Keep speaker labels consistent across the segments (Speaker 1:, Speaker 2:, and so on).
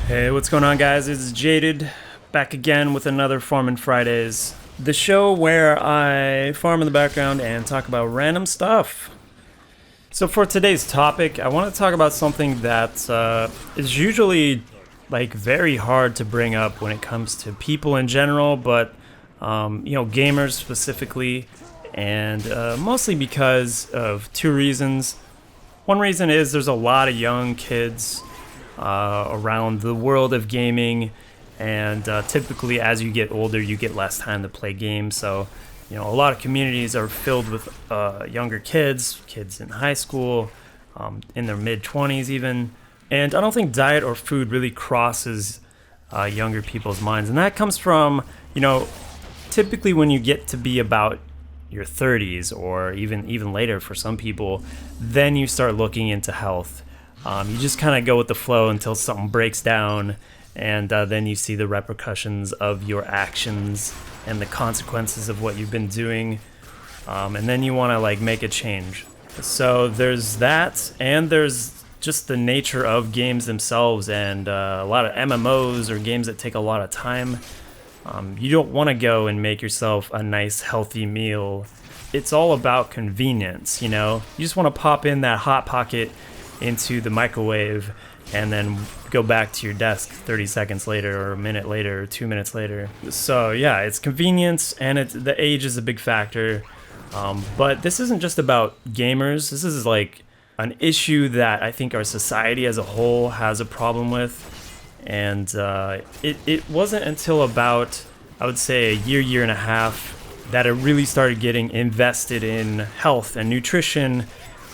Speaker 1: Hey, what's going on, guys? It's Jaded, back again with another Farmin Fridays, the show where I farm in the background and talk about random stuff. So for today's topic, I want to talk about something that is usually very hard to bring up when it comes to people in general, but gamers specifically, and mostly because of two reasons. One reason is there's a lot of young kids around the world of gaming, and typically as you get older you get less time to play games, so a lot of communities are filled with younger kids in high school, in their mid-20s even, and I don't think diet or food really crosses younger people's minds, and that comes from typically when you get to be about your 30s or even later for some people, then you start looking into health. You just kind of go with the flow until something breaks down, and then you see the repercussions of your actions and the consequences of what you've been doing, and then you want to make a change. So there's that, and there's just the nature of games themselves, and a lot of MMOs or games that take a lot of time. You don't want to go and make yourself a nice healthy meal. It's all about convenience, you just want to pop in that Hot Pocket into the microwave and then go back to your desk 30 seconds later or a minute later or 2 minutes later. So yeah, it's convenience, and the age is a big factor, but this isn't just about gamers. This is an issue that I think our society as a whole has a problem with, and it wasn't until about, I would say, a year and a half that I really started getting invested in health and nutrition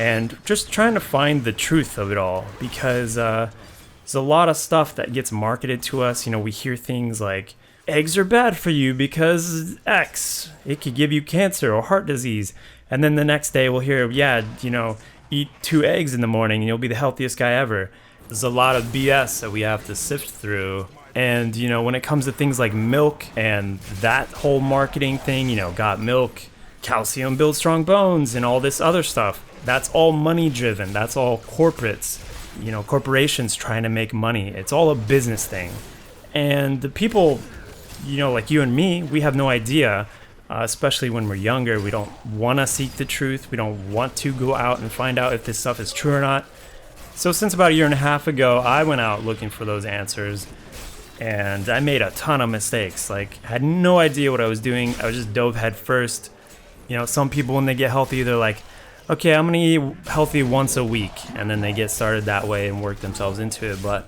Speaker 1: and just trying to find the truth of it all, because there's a lot of stuff that gets marketed to us. We hear things like, eggs are bad for you because X, it could give you cancer or heart disease. And then the next day we'll hear, eat 2 eggs in the morning and you'll be the healthiest guy ever. There's a lot of BS that we have to sift through. And, when it comes to things like milk and that whole marketing thing, got milk, calcium builds strong bones, and all this other stuff. That's all money driven. That's all corporates, corporations trying to make money. It's all a business thing. And the people, like you and me, we have no idea, especially when we're younger. We don't want to seek the truth. We don't want to go out and find out if this stuff is true or not. So since about a year and a half ago, I went out looking for those answers, and I made a ton of mistakes. Had no idea what I was doing. I was just dove head first. Some people, when they get healthy, they're like, okay, I'm gonna eat healthy once a week, and then they get started that way and work themselves into it. But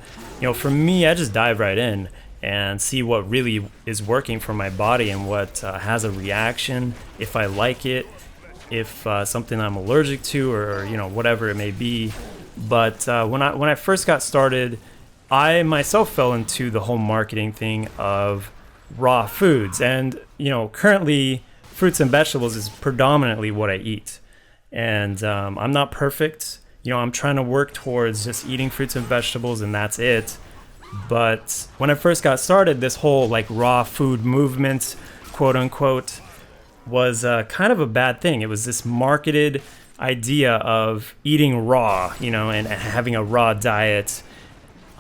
Speaker 1: for me, I just dive right in and see what really is working for my body and what has a reaction, if I like it, if something I'm allergic to, or whatever it may be. But when I first got started, I myself fell into the whole marketing thing of raw foods, and currently fruits and vegetables is predominantly what I eat. And I'm not perfect. I'm trying to work towards just eating fruits and vegetables, and that's it. But when I first got started, this whole raw food movement, quote unquote, was kind of a bad thing. It was this marketed idea of eating raw, and having a raw diet.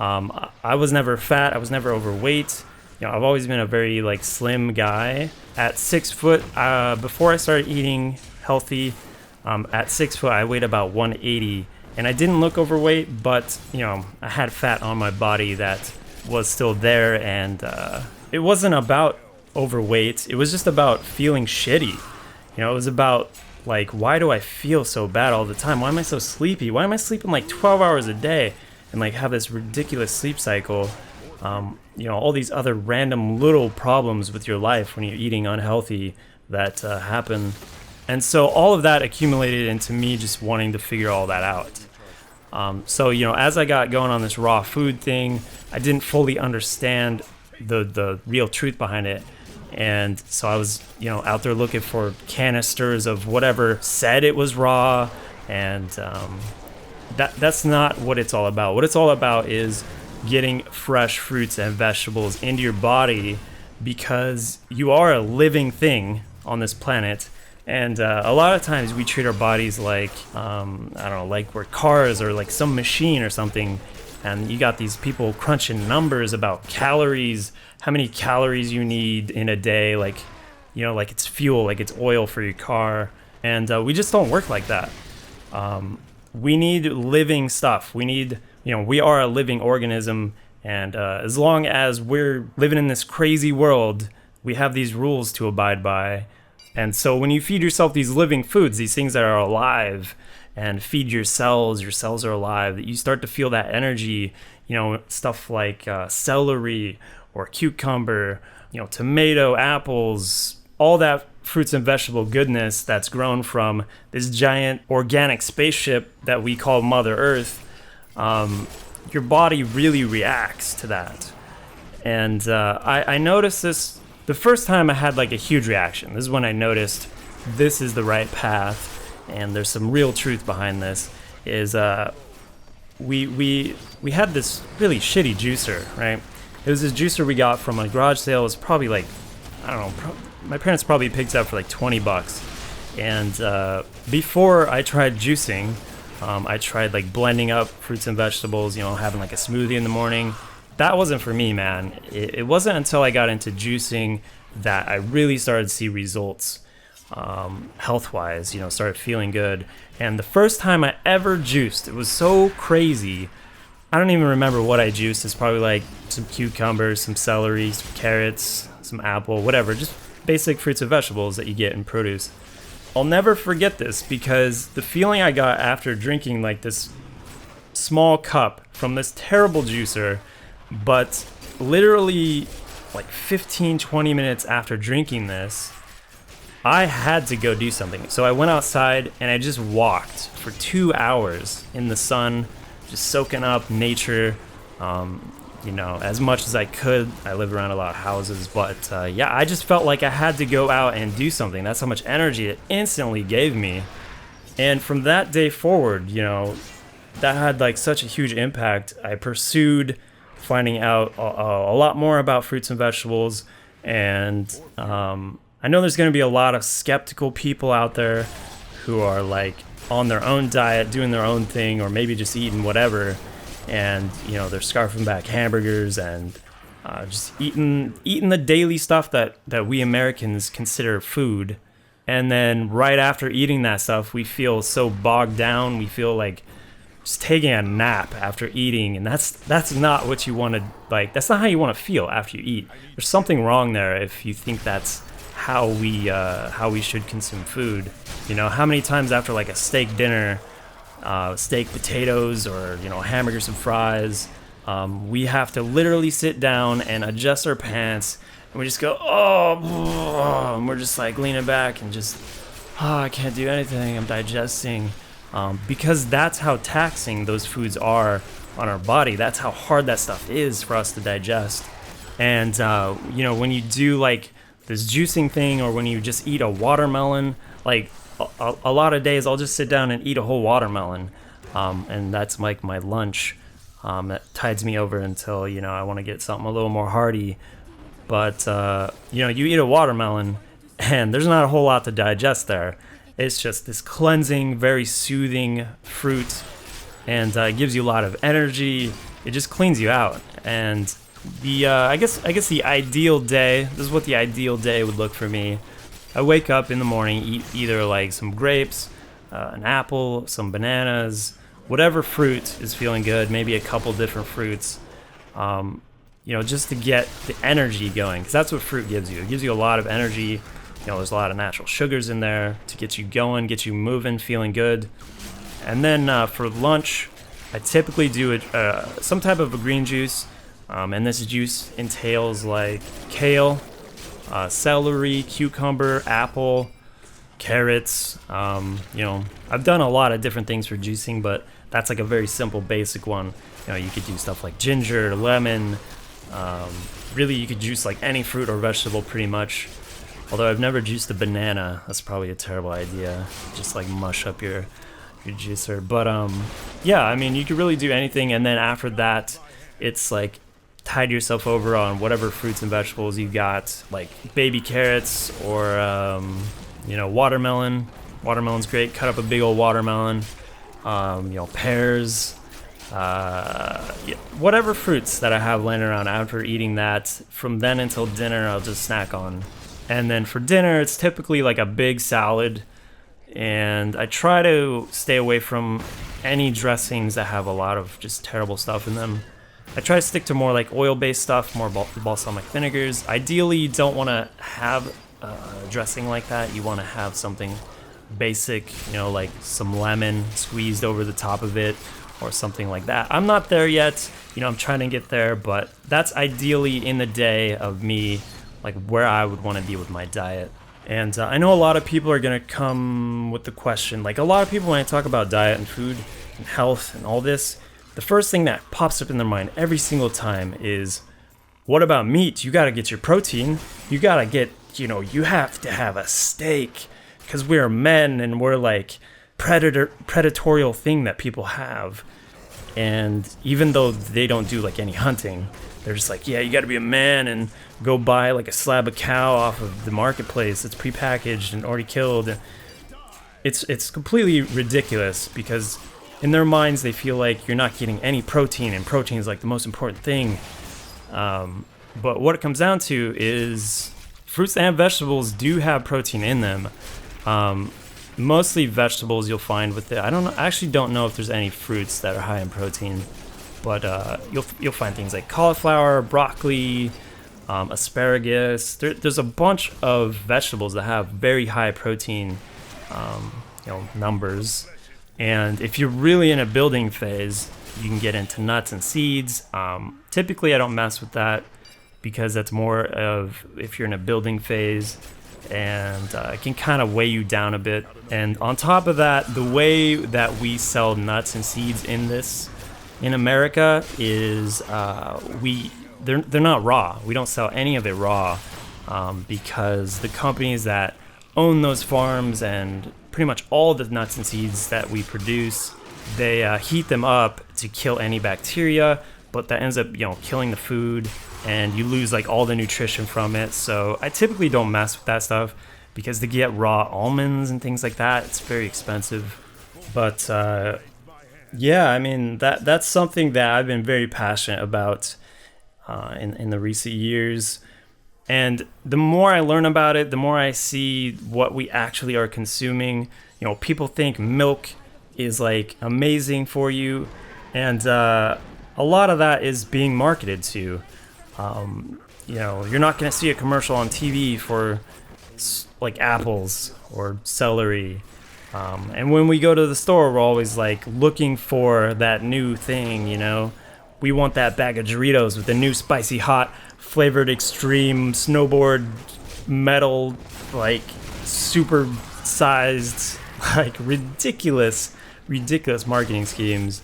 Speaker 1: I was never fat. I was never overweight. I've always been a very slim guy. At 6 foot, before I started eating healthy, at 6 foot, I weighed about 180, and I didn't look overweight, but I had fat on my body that was still there, and it wasn't about overweight. It was just about feeling shitty. It was about why do I feel so bad all the time? Why am I so sleepy? Why am I sleeping 12 hours a day and have this ridiculous sleep cycle? All these other random little problems with your life when you're eating unhealthy that happen. And so all of that accumulated into me just wanting to figure all that out. So as I got going on this raw food thing, I didn't fully understand the real truth behind it. And so I was, out there looking for canisters of whatever said it was raw. And that's not what it's all about. What it's all about is getting fresh fruits and vegetables into your body, because you are a living thing on this planet. And a lot of times we treat our bodies like, I don't know, like we're cars or like some machine or something. and you got these people crunching numbers about calories, how many calories you need in a day, like, you know, like it's fuel, like it's oil for your car. And we just don't work like that. We need living stuff. We need, you know, we are a living organism. And as long as we're living in this crazy world, we have these rules to abide by. And so when you feed yourself these living foods, these things that are alive, and feed your cells are alive, that you start to feel that energy, you know, stuff like celery or cucumber, you know, tomato, apples, all that fruits and vegetable goodness that's grown from this giant organic spaceship that we call Mother Earth. Your body really reacts to that. And I noticed this the first time I had like a huge reaction. This is when I noticed this is the right path, and there's some real truth behind this. Is we had this really shitty juicer, right? It was this juicer we got from a garage sale. It was probably like, I don't know, my parents probably picked it up for like $20. And before I tried juicing, I tried like blending up fruits and vegetables, you know, having like a smoothie in the morning. That wasn't for me, man. It wasn't until I got into juicing that I really started to see results, health-wise, you know, started feeling good. And the first time I ever juiced, it was so crazy. I don't even remember what I juiced. It's probably like some cucumbers, some celery, some carrots, some apple, whatever, just basic fruits and vegetables that you get in produce. I'll never forget this, because the feeling I got after drinking like this small cup from this terrible juicer, but literally like 15-20 minutes after drinking this, I had to go do something. So I went outside and I just walked for 2 hours in the sun, just soaking up nature, you know, as much as I could. I live around a lot of houses, but yeah, I just felt like I had to go out and do something. That's how much energy it instantly gave me. And from that day forward, you know, that had like such a huge impact. I pursued finding out a lot more about fruits and vegetables, and I know there's going to be a lot of skeptical people out there who are like on their own diet, doing their own thing, or maybe just eating whatever, and you know, they're scarfing back hamburgers and just eating the daily stuff that we Americans consider food. And then right after eating that stuff, we feel so bogged down. We feel like just taking a nap after eating, and that's not what you want to, like, that's not how you want to feel after you eat. There's something wrong there if you think that's how we should consume food. You know, how many times after like a steak dinner, steak, potatoes, or, you know, hamburgers and fries, we have to literally sit down and adjust our pants, and we just go, oh, and we're just like leaning back and just, I can't do anything, I'm digesting. Because that's how taxing those foods are on our body. That's how hard that stuff is for us to digest. And, you know, when you do like this juicing thing, or when you just eat a watermelon, like a lot of days I'll just sit down and eat a whole watermelon. And that's like my lunch. That tides me over until, you know, I want to get something a little more hearty. But, you know, you eat a watermelon and there's not a whole lot to digest there. It's just this cleansing, very soothing fruit, and it gives you a lot of energy. It just cleans you out. And the I guess the ideal day, this is what the ideal day would look for me. I wake up in the morning, eat either like some grapes, an apple, some bananas, whatever fruit is feeling good, maybe a couple different fruits, you know, just to get the energy going, because that's what fruit gives you. It gives you a lot of energy. You know, there's a lot of natural sugars in there to get you going, get you moving, feeling good. And then for lunch, I typically do some type of a green juice. And this juice entails like kale, celery, cucumber, apple, carrots. You know, I've done a lot of different things for juicing, but that's like a very simple, basic one. You know, you could do stuff like ginger, lemon. Really, you could juice like any fruit or vegetable pretty much. Although I've never juiced a banana. That's probably a terrible idea. Just like mush up your juicer. But yeah, I mean, you could really do anything. And then after that, it's like tide yourself over on whatever fruits and vegetables you got, like baby carrots or you know, watermelon. Watermelon's great. Cut up a big old watermelon. You know, pears. Yeah, whatever fruits that I have laying around after eating that, from then until dinner, I'll just snack on. And then for dinner, it's typically like a big salad. And I try to stay away from any dressings that have a lot of just terrible stuff in them. I try to stick to more like oil-based stuff, more balsamic vinegars. Ideally, you don't want to have a dressing like that. You want to have something basic, like some lemon squeezed over the top of it or something like that. I'm not there yet. I'm trying to get there, but that's ideally in the day of me, like where I would want to be with my diet. And I know a lot of people are going to come with the question, like a lot of people when I talk about diet and food and health and all this, the first thing that pops up in their mind every single time is, what about meat? You got to get your protein. You got to get, you have to have a steak because we're men and we're like predatorial thing that people have. And even though they don't do like any hunting, they're just like, yeah, you got to be a man and go buy like a slab of cow off of the marketplace that's prepackaged and already killed. And it's completely ridiculous because in their minds they feel like you're not getting any protein, and protein is like the most important thing. But what it comes down to is fruits and vegetables do have protein in them. Mostly vegetables you'll find with it. I actually don't know if there's any fruits that are high in protein, but you'll find things like cauliflower, broccoli, asparagus. There's a bunch of vegetables that have very high protein numbers. And if you're really in a building phase, you can get into nuts and seeds. Typically, I don't mess with that because that's more of if you're in a building phase, and it can kind of weigh you down a bit. And on top of that, the way that we sell nuts and seeds in America is they're not raw. We don't sell any of it raw because the companies that own those farms and pretty much all the nuts and seeds that we produce, they heat them up to kill any bacteria, but that ends up killing the food, and you lose like all the nutrition from it. So I typically don't mess with that stuff because to get raw almonds and things like that, it's very expensive. But yeah, I mean that's something that I've been very passionate about in the recent years. And the more I learn about it, the more I see what we actually are consuming. People think milk is like amazing for you, and a lot of that is being marketed to. You're not going to see a commercial on TV for like apples or celery. And when we go to the store, we're always like looking for that new thing, We want that bag of Doritos with the new spicy hot flavored extreme snowboard metal, like super sized, like ridiculous marketing schemes.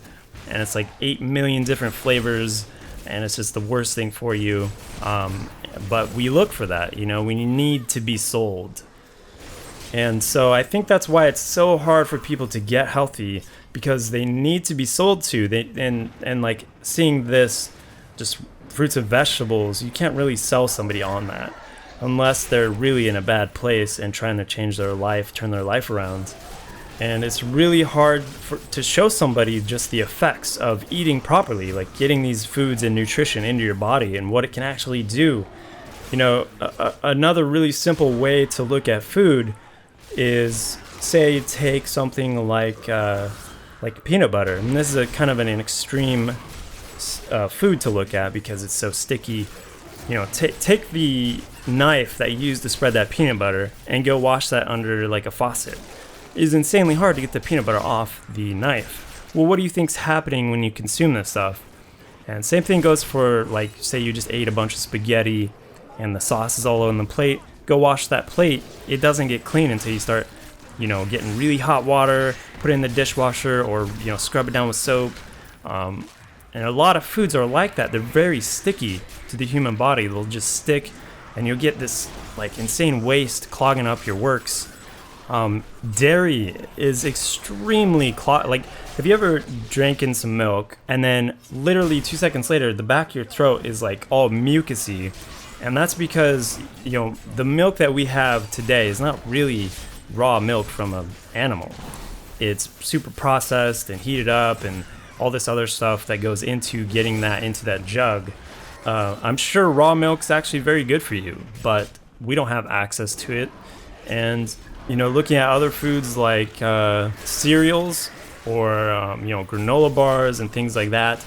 Speaker 1: And it's like 8 million different flavors, and it's just the worst thing for you. But we look for that, we need to be sold. And so I think that's why it's so hard for people to get healthy, because they need to be sold to. And like seeing this, just fruits and vegetables, you can't really sell somebody on that unless they're really in a bad place and trying to change their life, turn their life around. And it's really hard to show somebody just the effects of eating properly, like getting these foods and nutrition into your body and what it can actually do. Another really simple way to look at food is, say, take something like peanut butter. And this is a kind of an extreme food to look at because it's so sticky. Take the knife that you use to spread that peanut butter and go wash that under like a faucet. It is insanely hard to get the peanut butter off the knife. Well, what do you think's happening when you consume this stuff? And same thing goes for, like, say you just ate a bunch of spaghetti and the sauce is all on the plate. Go wash that plate. It doesn't get clean until you start, getting really hot water, put it in the dishwasher, or, scrub it down with soap. And a lot of foods are like that. They're very sticky to the human body. They'll just stick, and you'll get this, like, insane waste clogging up your works. Dairy is extremely have you ever drank in some milk and then literally 2 seconds later the back of your throat is like all mucusy? And that's because the milk that we have today is not really raw milk from an animal. It's super processed and heated up and all this other stuff that goes into getting that into that jug. I'm sure raw milk's actually very good for you, but we don't have access to it. And looking at other foods like cereals or granola bars and things like that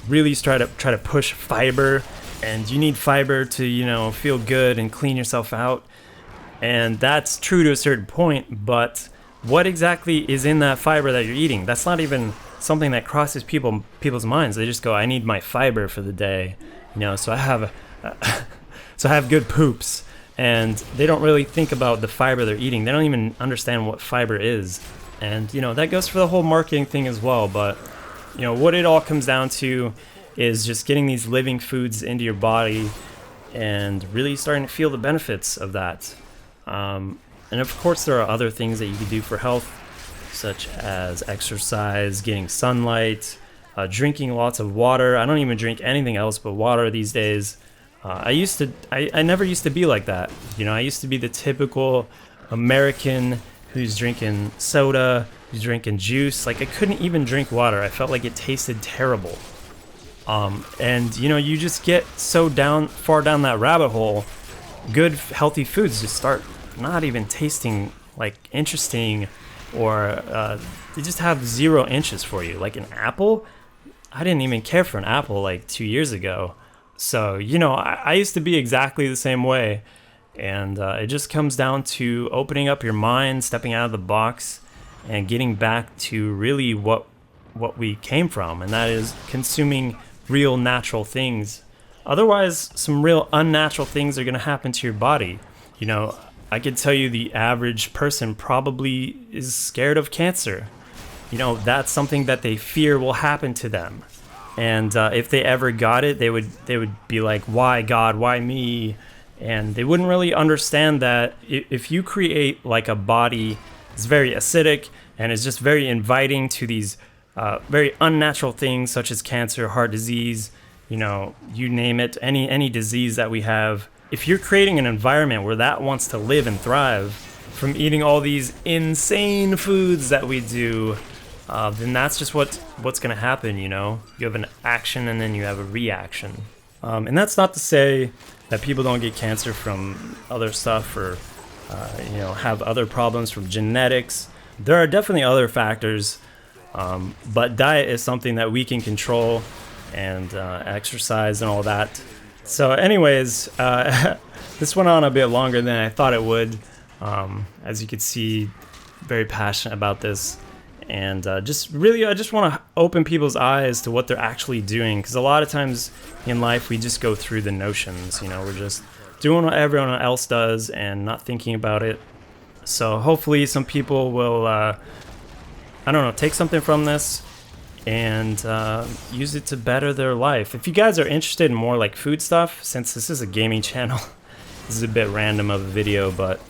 Speaker 1: really try to push fiber, and you need fiber to feel good and clean yourself out. And that's true to a certain point, but what exactly is in that fiber that you're eating? That's not even something that crosses people's minds. They just go, I need my fiber for the day, so I have good poops. And they don't really think about the fiber they're eating. They don't even understand what fiber is. And that goes for the whole marketing thing as well. But what it all comes down to is just getting these living foods into your body and really starting to feel the benefits of that. And of course there are other things that you can do for health, such as exercise, getting sunlight, drinking lots of water. I don't even drink anything else but water these days. I never used to be like that. I used to be the typical American who's drinking soda, who's drinking juice. Like, I couldn't even drink water. I felt like it tasted terrible. And you just get so far down that rabbit hole, good healthy foods just start not even tasting like interesting, or they just have 0 inches for you. Like an apple, I didn't even care for an apple like 2 years ago. So I used to be exactly the same way, and it just comes down to opening up your mind, stepping out of the box, and getting back to really what we came from, and that is consuming real natural things. Otherwise, some real unnatural things are going to happen to your body. I could tell you the average person probably is scared of cancer. That's something that they fear will happen to them. And if they ever got it, they would be like, why God, why me? And they wouldn't really understand that if you create like a body that's very acidic and is just very inviting to these very unnatural things such as cancer, heart disease, you name it, any disease that we have. If you're creating an environment where that wants to live and thrive from eating all these insane foods that we do, then that's just what's going to happen. You have an action and then you have a reaction. And that's not to say that people don't get cancer from other stuff or have other problems from genetics. There are definitely other factors, but diet is something that we can control, and exercise and all that. So anyways, this went on a bit longer than I thought it would. As you can see, very passionate about this. And I just want to open people's eyes to what they're actually doing. Because a lot of times in life, we just go through the notions. We're just doing what everyone else does and not thinking about it. So hopefully some people will, take something from this and use it to better their life. If you guys are interested in more like food stuff, since this is a gaming channel, this is a bit random of a video, but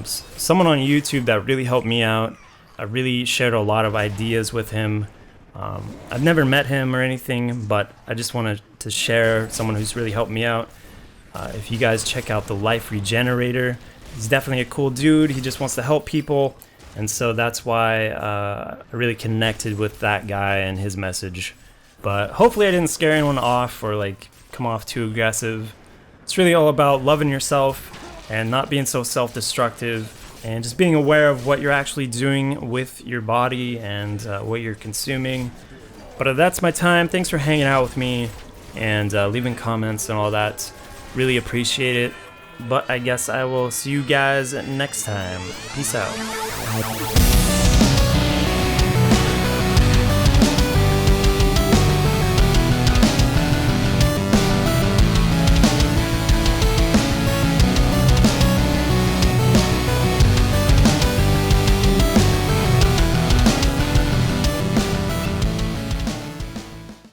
Speaker 1: someone on YouTube that really helped me out. I really shared a lot of ideas with him. I've never met him or anything, but I just wanted to share someone who's really helped me out. If you guys check out the Life Regenerator, he's definitely a cool dude. He just wants to help people. And so that's why I really connected with that guy and his message. But hopefully I didn't scare anyone off or like come off too aggressive. It's really all about loving yourself and not being so self-destructive, and just being aware of what you're actually doing with your body and what you're consuming. But that's my time. Thanks for hanging out with me and leaving comments and all that. Really appreciate it. But I guess I will see you guys next time. Peace out.